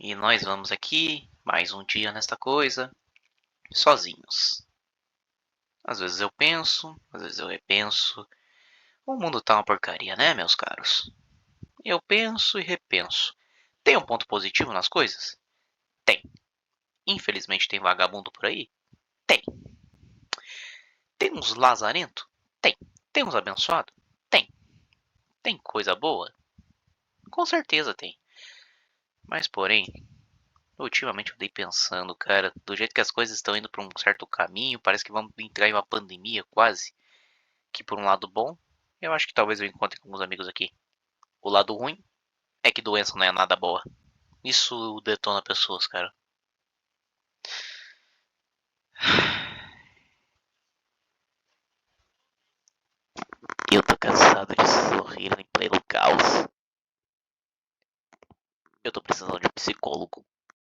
E nós vamos aqui, mais um dia nesta coisa, sozinhos. Às vezes eu penso, às vezes eu repenso. O mundo tá uma porcaria, né, meus caros? Eu penso e repenso. Tem um ponto positivo nas coisas? Tem. Infelizmente tem vagabundo por aí? Tem. Tem uns lazarento? Tem. Tem uns abençoado? Tem. Tem coisa boa? Com certeza tem. Mas porém, ultimamente eu dei pensando, cara, do jeito que as coisas estão indo para um certo caminho, parece que vamos entrar em uma pandemia quase. Que por um lado bom, eu acho que talvez eu encontre com alguns amigos aqui. O lado ruim é que doença não é nada boa. Isso detona pessoas, cara. Eu tô cansado de sorrir em pleno caos. Eu tô precisando de um psicólogo.